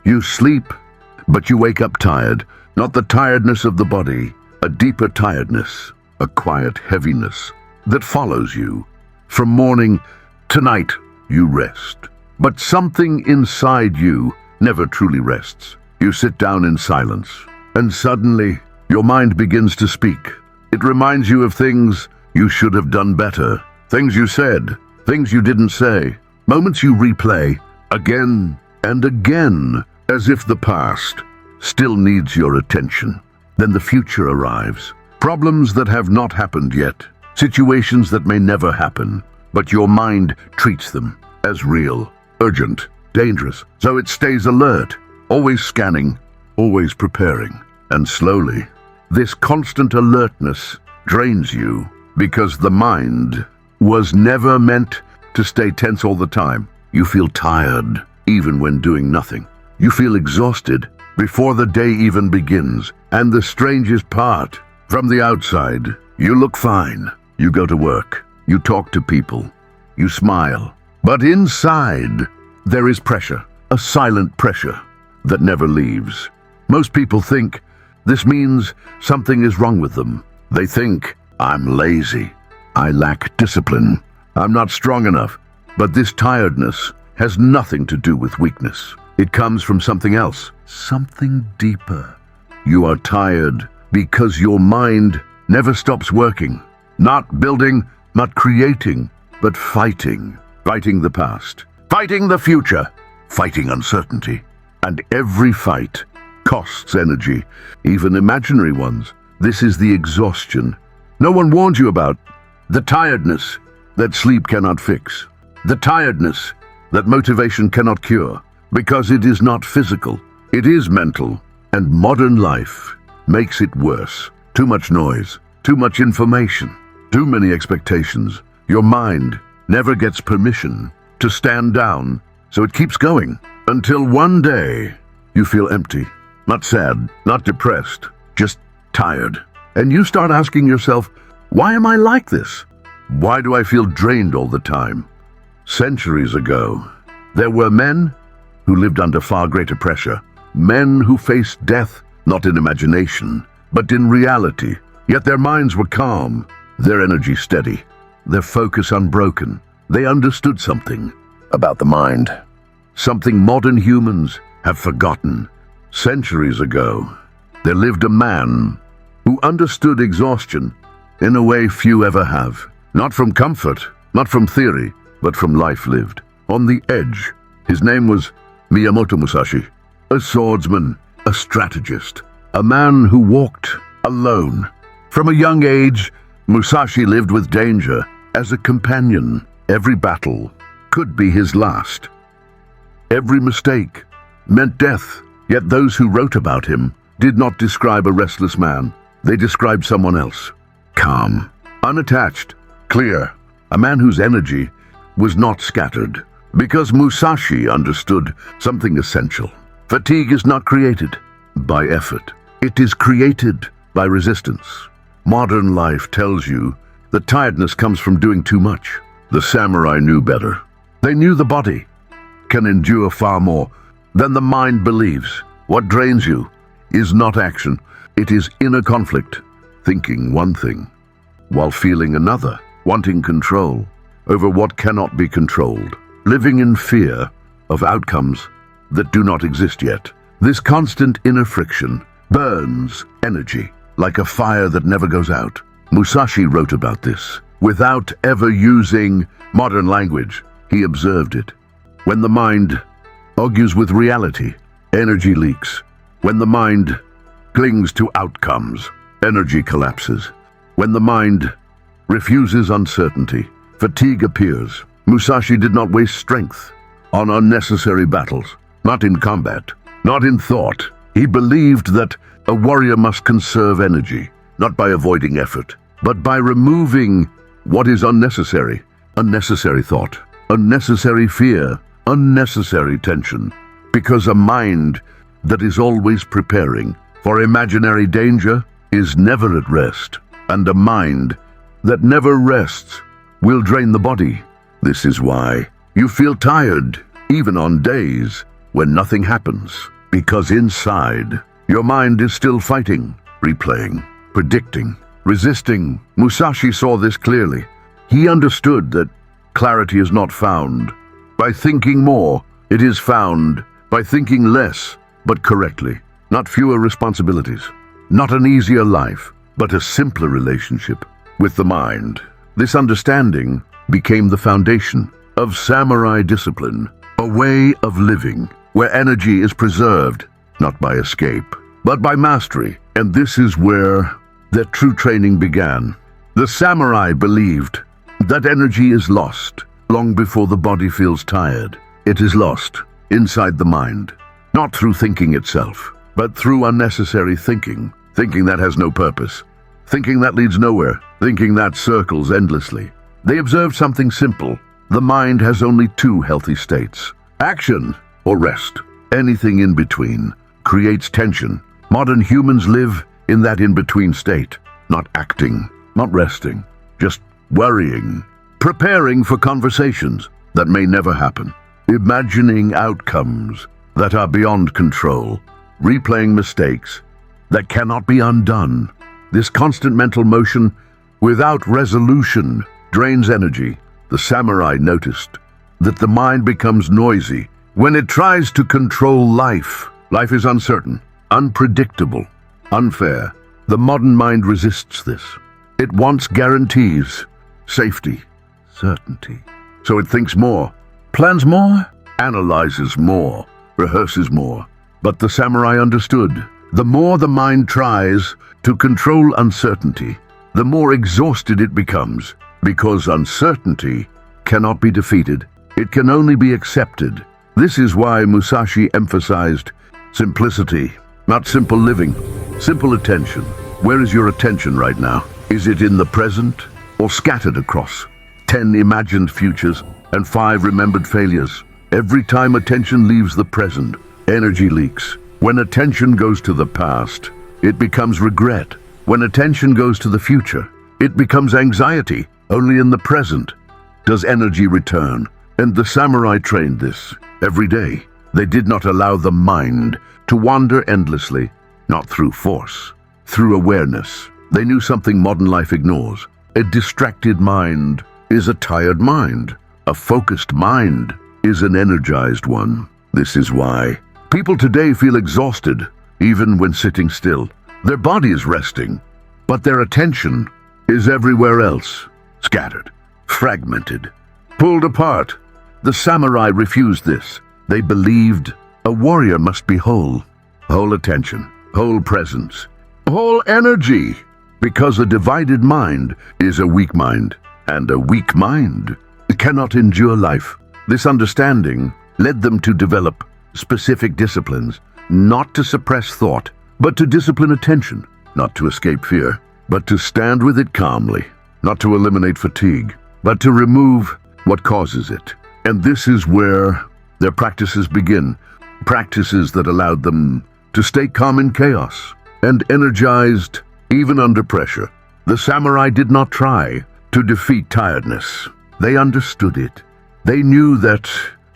You sleep, but you wake up tired. Not the tiredness of the body, a deeper tiredness, a quiet heaviness that follows you. From morning to night, you rest. But something inside you never truly rests. You sit down in silence, and suddenly your mind begins to speak. It reminds you of things you should have done better, things you said, things you didn't say, moments you replay again and again, as if the past still needs your attention. Then the future arrives. Problems that have not happened yet, situations that may never happen, but your mind treats them as real, urgent, dangerous. So it stays alert, always scanning, always preparing. And slowly, this constant alertness drains you because the mind was never meant to stay tense all the time. You feel tired even when doing nothing. You feel exhausted before the day even begins. And the strangest part, from the outside, you look fine. You go to work, you talk to people, you smile. But inside, there is pressure, a silent pressure that never leaves. Most people think this means something is wrong with them. They think, I'm lazy, I lack discipline, I'm not strong enough. But this tiredness has nothing to do with weakness. It comes from something else, something deeper. You are tired because your mind never stops working. Not building, not creating, but fighting. Fighting the past, fighting the future, fighting uncertainty. And every fight costs energy, even imaginary ones. This is the exhaustion no one warned you about. The tiredness that sleep cannot fix. The tiredness that motivation cannot cure. Because it is not physical, it is mental. And modern life makes it worse. Too much noise, too much information, too many expectations. Your mind never gets permission to stand down, so it keeps going. Until one day, you feel empty. Not sad, not depressed, just tired. And you start asking yourself, why am I like this? Why do I feel drained all the time? Centuries ago, there were men who lived under far greater pressure. Men who faced death, not in imagination, but in reality. Yet their minds were calm, their energy steady, their focus unbroken. They understood something about the mind, something modern humans have forgotten. Centuries ago, there lived a man who understood exhaustion in a way few ever have. Not from comfort, not from theory, but from life lived. On the edge, his name was Miyamoto Musashi, a swordsman, a strategist, a man who walked alone. From a young age, Musashi lived with danger as a companion. Every battle could be his last. Every mistake meant death. Yet those who wrote about him did not describe a restless man. They described someone else. Calm, unattached, clear. A man whose energy was not scattered. Because Musashi understood something essential. Fatigue is not created by effort. It is created by resistance. Modern life tells you that tiredness comes from doing too much. The samurai knew better. They knew the body can endure far more than the mind believes. What drains you is not action. It is inner conflict, thinking one thing while feeling another, wanting control over what cannot be controlled, living in fear of outcomes that do not exist yet. This constant inner friction burns energy like a fire that never goes out. Musashi wrote about this. Without ever using modern language, he observed it. When the mind argues with reality, energy leaks. When the mind clings to outcomes, energy collapses. When the mind refuses uncertainty, fatigue appears. Musashi did not waste strength on unnecessary battles, not in combat, not in thought. He believed that a warrior must conserve energy, not by avoiding effort, but by removing what is unnecessary. Unnecessary thought, unnecessary fear, unnecessary tension. Because a mind that is always preparing for imaginary danger is never at rest, and a mind that never rests will drain the body. This is why you feel tired, even on days when nothing happens, because inside, your mind is still fighting, replaying, predicting, resisting. Musashi saw this clearly. He understood that clarity is not found by thinking more. It is found by thinking less, but correctly. Not fewer responsibilities, not an easier life, but a simpler relationship with the mind. This understanding became the foundation of samurai discipline, a way of living where energy is preserved, not by escape, but by mastery. And this is where their true training began. The samurai believed that energy is lost long before the body feels tired. It is lost inside the mind, not through thinking itself, but through unnecessary thinking, thinking that has no purpose, thinking that leads nowhere, thinking that circles endlessly. They observed something simple. The mind has only two healthy states: action or rest. Anything in between creates tension. Modern humans live in that in-between state, not acting, not resting, just worrying, preparing for conversations that may never happen, imagining outcomes that are beyond control, replaying mistakes that cannot be undone. This constant mental motion without resolution drains energy. The samurai noticed that the mind becomes noisy when it tries to control life. Life is uncertain, unpredictable, unfair. The modern mind resists this. It wants guarantees, safety, certainty. So it thinks more, plans more, analyzes more, rehearses more. But the samurai understood. The more the mind tries to control uncertainty, the more exhausted it becomes, because uncertainty cannot be defeated. It can only be accepted. This is why Musashi emphasized simplicity, not simple living, simple attention. Where is your attention right now? Is it in the present or scattered across 10 imagined futures and 5 remembered failures? Every time attention leaves the present, energy leaks. When attention goes to the past, it becomes regret. When attention goes to the future, it becomes anxiety. Only in the present does energy return. And the samurai trained this every day. They did not allow the mind to wander endlessly, not through force, through awareness. They knew something modern life ignores. A distracted mind is a tired mind. A focused mind is an energized one. This is why people today feel exhausted, even when sitting still. Their body is resting, but their attention is everywhere else, scattered, fragmented, pulled apart. The samurai refused this. They believed a warrior must be whole attention, whole presence, whole energy, because a divided mind is a weak mind, and a weak mind cannot endure life. This understanding led them to develop specific disciplines, not to suppress thought, but to discipline attention, not to escape fear, but to stand with it calmly, not to eliminate fatigue, but to remove what causes it. And this is where their practices begin, practices that allowed them to stay calm in chaos and energized even under pressure. The samurai did not try to defeat tiredness. They understood it. They knew that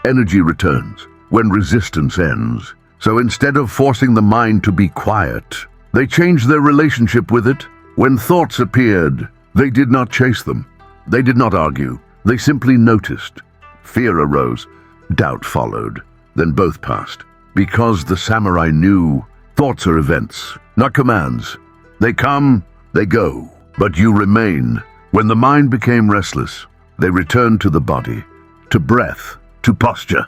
energy returns when resistance ends. So instead of forcing the mind to be quiet, they changed their relationship with it. When thoughts appeared, they did not chase them. They did not argue. They simply noticed. Fear arose. Doubt followed. Then both passed. Because the samurai knew thoughts are events, not commands. They come, they go, but you remain. When the mind became restless, they returned to the body, to breath, to posture,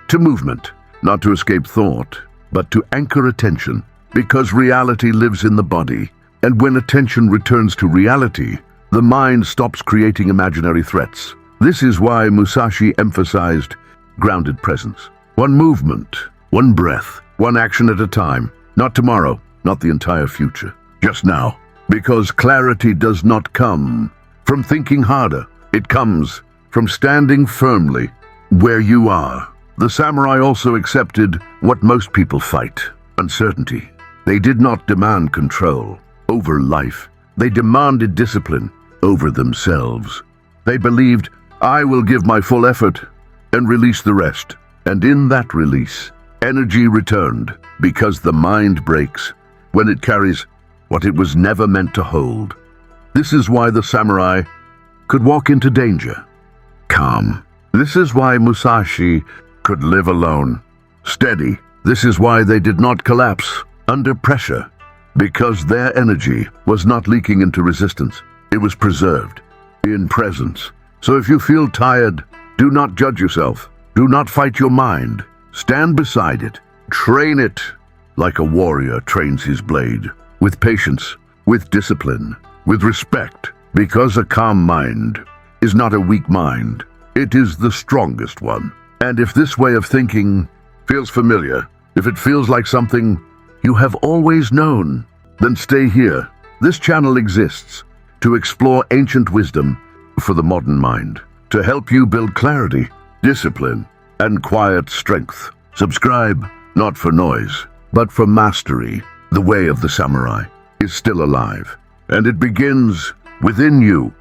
to movement, not to escape thought, but to anchor attention, because reality lives in the body. And when attention returns to reality, the mind stops creating imaginary threats. This is why Musashi emphasized grounded presence. One movement, one breath, one action at a time. Not tomorrow, not the entire future. Just now. Because clarity does not come from thinking harder. It comes from standing firmly where you are. The samurai also accepted what most people fight: uncertainty. They did not demand control over life. They demanded discipline over themselves. They believed, I will give my full effort and release the rest. And in that release, Energy returned because the mind breaks when it carries what it was never meant to hold. This is why the samurai could walk into danger calm. This is why Musashi could live alone, steady. This is why they did not collapse under pressure, because their energy was not leaking into resistance. It was preserved in presence. So if you feel tired, do not judge yourself. Do not fight your mind. Stand beside it. Train it like a warrior trains his blade, with patience, with discipline, with respect, because a calm mind is not a weak mind. It is the strongest one. And if this way of thinking feels familiar, if it feels like something you have always known, then stay here. This channel exists to explore ancient wisdom for the modern mind, to help you build clarity, discipline, and quiet strength. Subscribe, not for noise, but for mastery. The way of the samurai is still alive, and it begins within you.